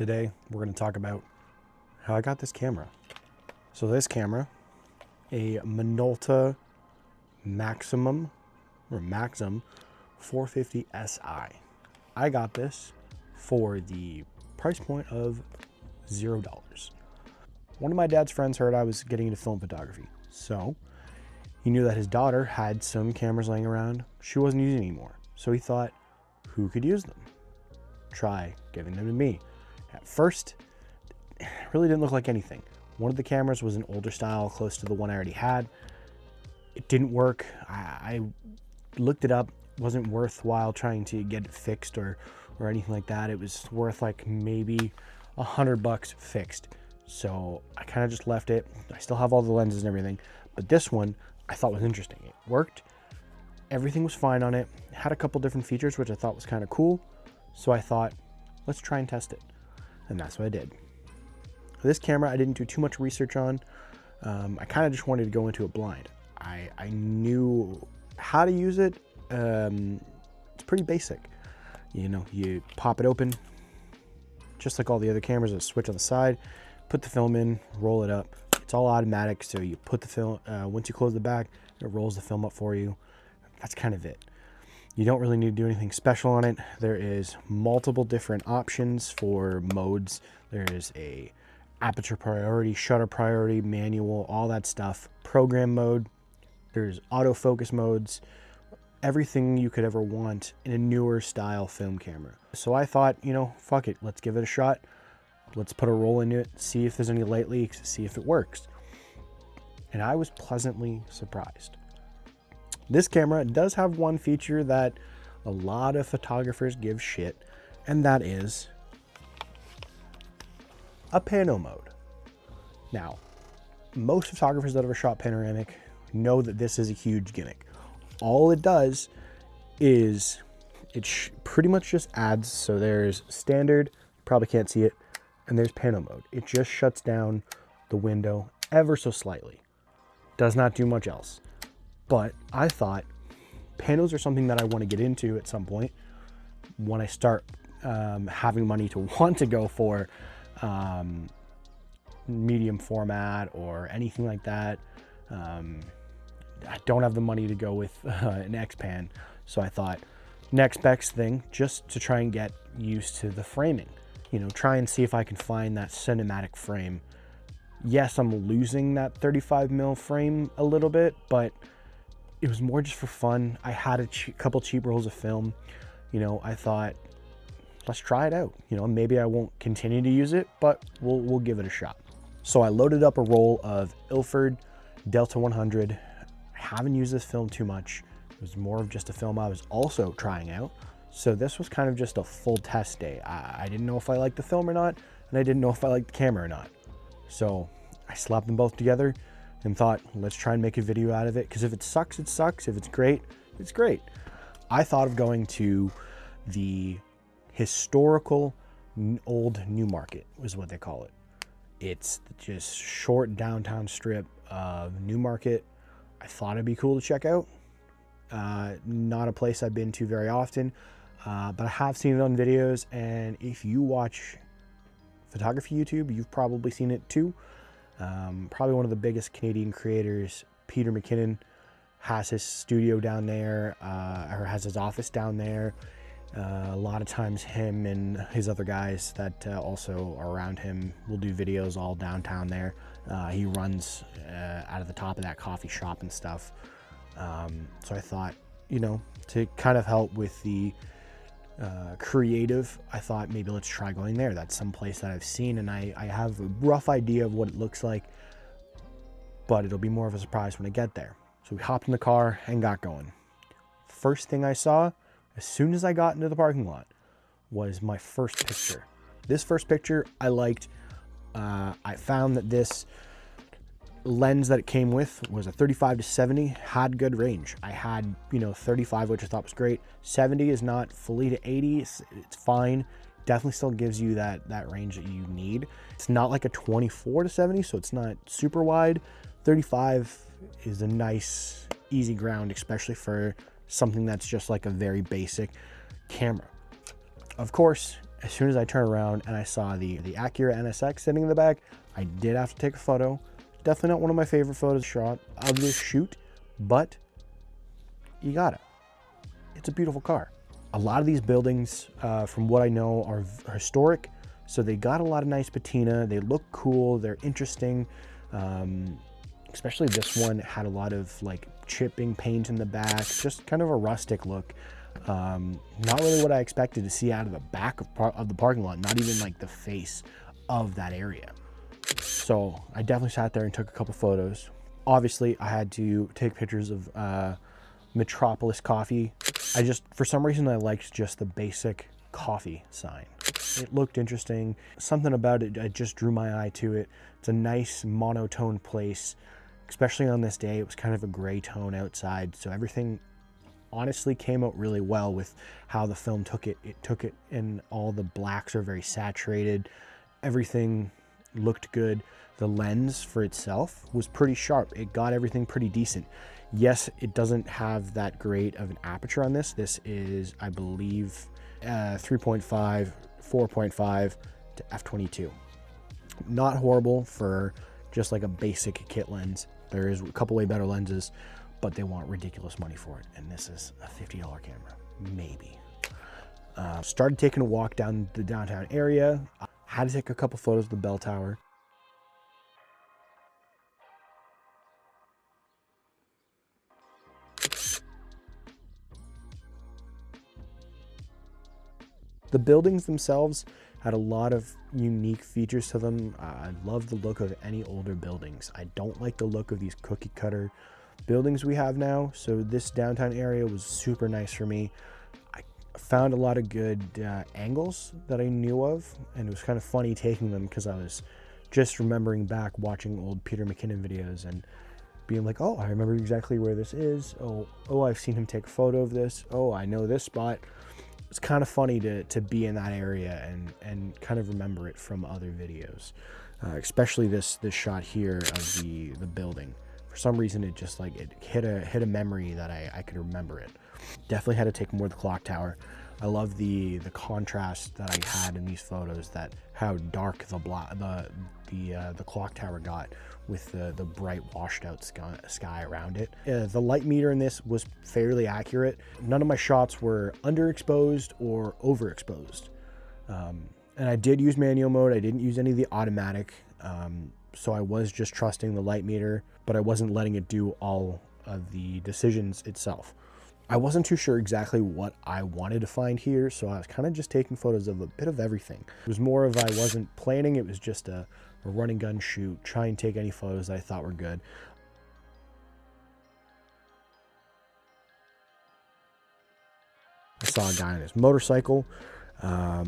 Today, we're going to talk about how I got this camera. So this camera, a Minolta Maxxum 450si. I got this for the price point of $0. One of my dad's friends heard I was getting into film photography, so he knew that his daughter had some cameras laying around she wasn't using anymore. So he thought, who could use them? Try giving them to me. At first, it really didn't look like anything. One of the cameras was an older style, close to the one I already had. It didn't work. I looked it up. It wasn't worthwhile trying to get it fixed or anything like that. It was worth like maybe $100 fixed. So I kind of just left it. I still have all the lenses and everything, but this one I thought was interesting. It worked. Everything was fine on it. It had a couple different features, which I thought was kind of cool. So I thought, let's try and test it. And that's what I did. This camera, I didn't do too much research on. I kind of just wanted to go into it blind. I knew how to use it. It's pretty basic. You know, you pop it open, just like all the other cameras, a switch on the side, put the film in, roll it up. It's all automatic, so you put the film, once you close the back, it rolls the film up for you. That's kind of it. You don't really need to do anything special on it. There is multiple different options for modes. There is a aperture priority, shutter priority, manual, all that stuff. Program mode. There's autofocus modes. Everything you could ever want in a newer style film camera. So I thought, you know, fuck it. Let's give it a shot. Let's put a roll into it, see if there's any light leaks, see if it works. And I was pleasantly surprised. This camera does have one feature that a lot of photographers give shit, and that is a Pano mode. Now, most photographers that ever shot panoramic know that this is a huge gimmick. All it does is it pretty much just adds, so there's standard, probably can't see it, and there's Pano mode. It just shuts down the window ever so slightly. Does not do much else. But I thought panos are something that I want to get into at some point when I start having money to want to go for medium format or anything like that. I don't have the money to go with an X-Pan, so I thought next best thing, just to try and get used to the framing. You know, try and see if I can find that cinematic frame. Yes, I'm losing that 35mm frame a little bit, but it was more just for fun. I had a couple cheap rolls of film. You know, I thought, let's try it out. You know, maybe I won't continue to use it, but we'll give it a shot. So I loaded up a roll of Ilford Delta 100. I haven't used this film too much. It was more of just a film I was also trying out. So this was kind of just a full test day. I didn't know if I liked the film or not, and I didn't know if I liked the camera or not. So I slapped them both together and thought, let's try and make a video out of it. Because if it sucks, it sucks. If it's great, it's great. I thought of going to the historical old Newmarket, is what they call it. It's just short downtown strip of Newmarket. I thought it'd be cool to check out. Not a place I've been to very often, but I have seen it on videos. And if you watch photography YouTube, you've probably seen it too. Probably one of the biggest Canadian creators, Peter McKinnon, has his studio down there, or has his office down there. A lot of times him and his other guys that also are around him will do videos all downtown there. He runs out of the top of that coffee shop and stuff. So I thought, you know, to kind of help with the creative, I thought maybe let's try going there. That's some place that I've seen, and I have a rough idea of what it looks like, but it'll be more of a surprise when I get there. So we hopped in the car and got going. First thing I saw, as soon as I got into the parking lot, was my first picture. This first picture I liked. I found that this lens that it came with was a 35-70, had good range. I had, you know, 35, which I thought was great. 70 is not fully to 80. It's fine. Definitely still gives you that range that you need. It's not like a 24-70, so it's not super wide. 35 is a nice, easy ground, especially for something that's just like a very basic camera. Of course, As soon as I turned around and I saw the Acura NSX sitting in the back, I did have to take a photo. Definitely not one of my favorite photos shot of this shoot, but you gotta. It's a beautiful car. A lot of these buildings, from what I know, are historic, so they got a lot of nice patina. They look cool, they're interesting. Especially this one had a lot of like chipping paint in the back, just kind of a rustic look. Not really what I expected to see out of the back of the parking lot, not even like the face of that area. So I definitely sat there and took a couple photos. Obviously, I had to take pictures of Metropolis Coffee. For some reason, I liked just the basic coffee sign. It looked interesting. Something about it, I just drew my eye to it. It's a nice monotone place, especially on this day. It was kind of a gray tone outside, so everything honestly came out really well with how the film took it. It took it, and all the blacks are very saturated. Everything looked good. The lens for itself was pretty sharp. It got everything pretty decent. Yes, it doesn't have that great of an aperture on this. This is, I believe, 3.5, 4.5 to f/22. Not horrible for just like a basic kit lens. There is a couple way better lenses, but they want ridiculous money for it. And this is a $50 camera, maybe. Started taking a walk down the downtown area. Had to take a couple photos of the bell tower. The buildings themselves had a lot of unique features to them. I love the look of any older buildings. I don't like the look of these cookie cutter buildings we have now. So this downtown area was super nice for me. I found a lot of good angles that I knew of, and it was kind of funny taking them because I was just remembering back watching old Peter McKinnon videos and being like, oh, I remember exactly where this is. Oh, I've seen him take a photo of this. Oh, I know this spot. It's kind of funny to be in that area and kind of remember it from other videos, especially this shot here of the building. For some reason, it just like it hit a memory that I could remember it. Definitely had to take more of the clock tower. I love the contrast that I had in these photos, that how dark the clock tower got with the bright washed out sky around it. The light meter in this was fairly accurate. None of my shots were underexposed or overexposed. And I did use manual mode. I didn't use any of the automatic. So I was just trusting the light meter, but I wasn't letting it do all of the decisions itself. I wasn't too sure exactly what I wanted to find here, so I was kind of just taking photos of a bit of everything. It was more of I wasn't planning, it was just a run and gun shoot, try and take any photos that I thought were good. I saw a guy on his motorcycle. A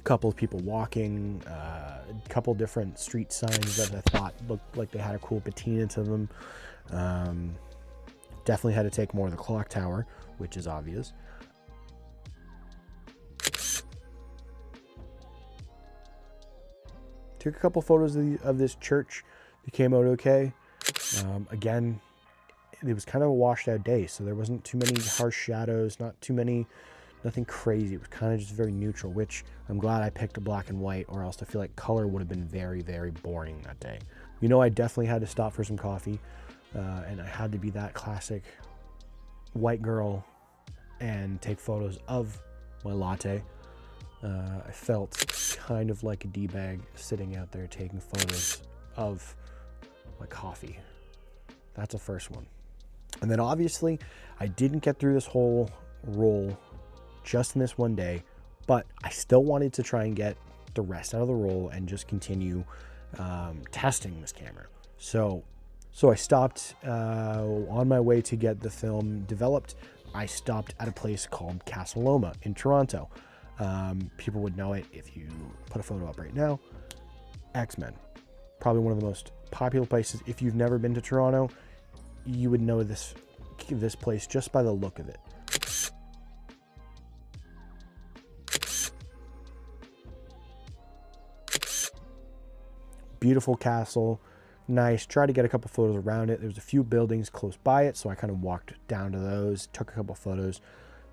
couple of people walking, a couple different street signs that I thought looked like they had a cool patina to them. Definitely had to take more of the clock tower, which is obvious. Took a couple photos of this church. They came out okay. Again, it was kind of a washed out day, so there wasn't too many harsh shadows, nothing crazy. It was kind of just very neutral, which I'm glad I picked a black and white, or else I feel like color would have been very, very boring that day. You know, I definitely had to stop for some coffee, and I had to be that classic white girl and take photos of my latte. I felt kind of like a D-bag sitting out there taking photos of my coffee. That's a first one. And then obviously I didn't get through this whole roll just in this one day, but I still wanted to try and get the rest out of the roll and just continue testing this camera. So I stopped on my way to get the film developed. I stopped at a place called Casa Loma in Toronto. People would know it if you put a photo up right now. X-Men, probably one of the most popular places. If you've never been to Toronto, you would know this place just by the look of it. Beautiful castle, nice. Tried to get a couple photos around it. There was a few buildings close by it, so I kind of walked down to those, took a couple photos.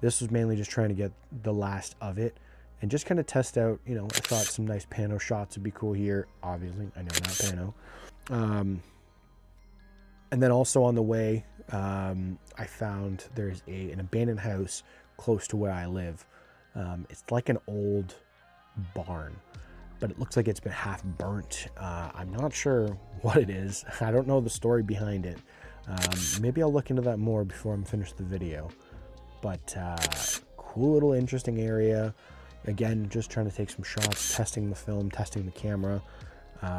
This was mainly just trying to get the last of it and just kind of test out, you know, I thought some nice Pano shots would be cool here. Obviously, I know not Pano. And then also on the way, I found there's an abandoned house close to where I live. It's like an old barn, but it looks like it's been half burnt. I'm not sure what it is. I don't know the story behind it. Maybe I'll look into that more before I'm finished the video. But cool little interesting area. Again, just trying to take some shots, testing the film, testing the camera.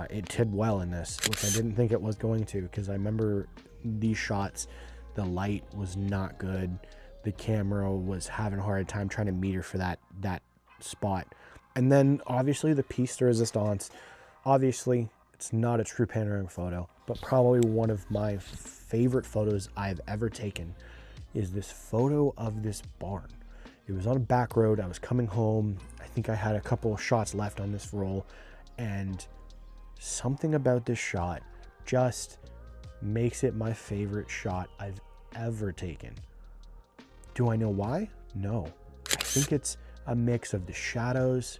It did well in this, which I didn't think it was going to, because I remember these shots, the light was not good. The camera was having a hard time trying to meter for that spot. And then obviously the piece de resistance. Obviously, it's not a true panoramic photo, but probably one of my favorite photos I've ever taken is this photo of this barn. It was on a back road. I was coming home. I think I had a couple of shots left on this roll, and something about this shot just makes it my favorite shot I've ever taken. Do I know why? No. I think it's a mix of the shadows.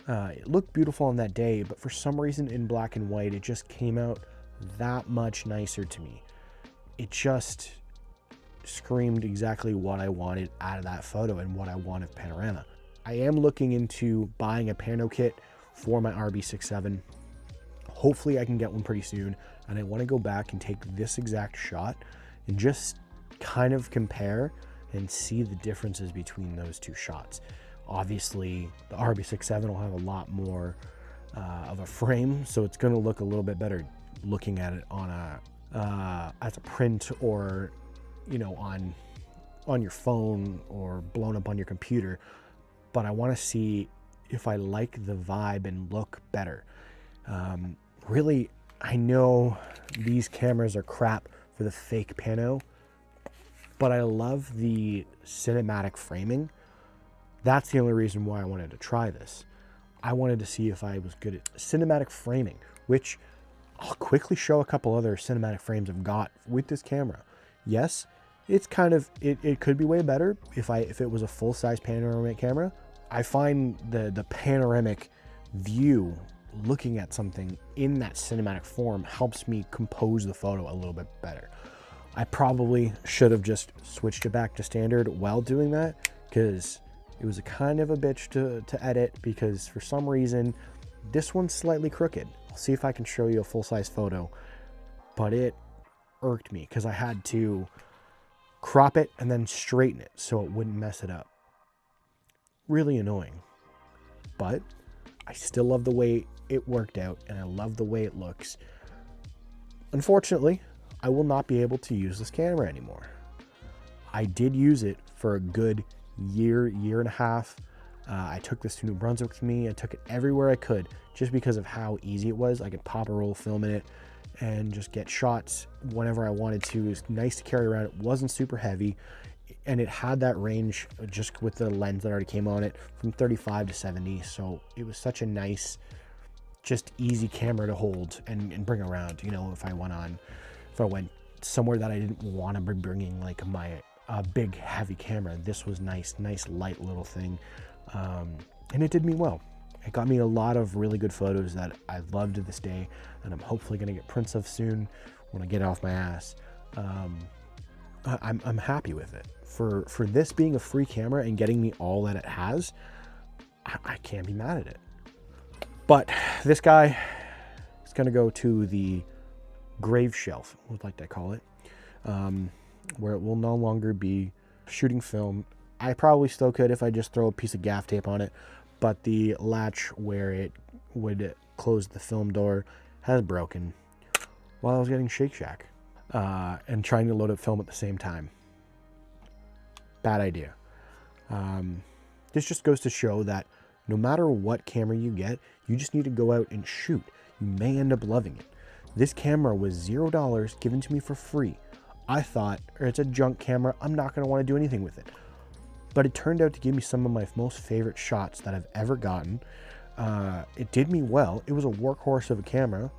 It looked beautiful on that day, but for some reason in black and white, it just came out that much nicer to me. It just screamed exactly what I wanted out of that photo and what I want of panorama. I am looking into buying a Pano kit for my RB67. Hopefully I can get one pretty soon, and I want to go back and take this exact shot and just kind of compare and see the differences between those two shots. Obviously the RB67 will have a lot more of a frame, so it's going to look a little bit better looking at it on as a print, or you know, on your phone or blown up on your computer. But I want to see if I like the vibe and look better. Really, I know these cameras are crap for the fake Pano, but I love the cinematic framing. That's the only reason why I wanted to try this. I wanted to see if I was good at cinematic framing, which I'll quickly show a couple other cinematic frames I've got with this camera. Yes, it's kind of, it could be way better if it was a full-size panoramic camera. I find the panoramic view, looking at something in that cinematic form, helps me compose the photo a little bit better. I probably should have just switched it back to standard while doing that, because it was a kind of a bitch to edit, because for some reason this one's slightly crooked. I'll see if I can show you a full-size photo, but it irked me because I had to crop it and then straighten it so it wouldn't mess it up. Really annoying, but I still love the way it worked out, and I love the way it looks. Unfortunately, I will not be able to use this camera anymore. I did use it for a good year and a half. I took this to New Brunswick with me. I took it everywhere I could just because of how easy it was. I could pop a roll of film in it and just get shots whenever I wanted to. It was nice to carry around. It wasn't super heavy, and it had that range just with the lens that already came on it from 35 to 70. So it was such a nice, just easy camera to hold and bring around. You know, if I went somewhere that I didn't want to be bringing like my big heavy camera, this was nice light little thing, and it did me well. It got me a lot of really good photos that I love to this day, and I'm hopefully going to get prints of soon when I get off my ass. I'm happy with it. For this being a free camera and getting me all that it has, I can't be mad at it. But this guy is going to go to the grave shelf, would like to call it, where it will no longer be shooting film. I probably still could if I just throw a piece of gaff tape on it, but the latch where it would close the film door has broken while I was getting Shake Shack and trying to load up film at the same time. Bad idea. This just goes to show that no matter what camera you get, you just need to go out and shoot. You may end up loving it. This camera was $0 given to me for free. I thought, or it's a junk camera, I'm not going to want to do anything with it. But it turned out to give me some of my most favorite shots that I've ever gotten. It did me well. It was a workhorse of a camera.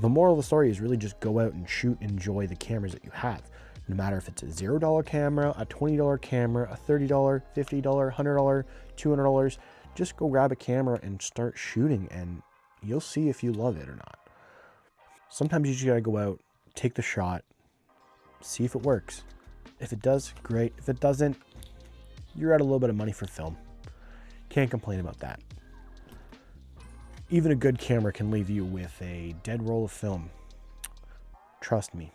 The moral of the story is really just go out and shoot and enjoy the cameras that you have. No matter if it's a $0 camera, a $20 camera, a $30, $50, $100, $200, just go grab a camera and start shooting, and you'll see if you love it or not. Sometimes you just gotta go out, take the shot, see if it works. If it does, great. If it doesn't, you're out a little bit of money for film. Can't complain about that. Even a good camera can leave you with a dead roll of film. Trust me.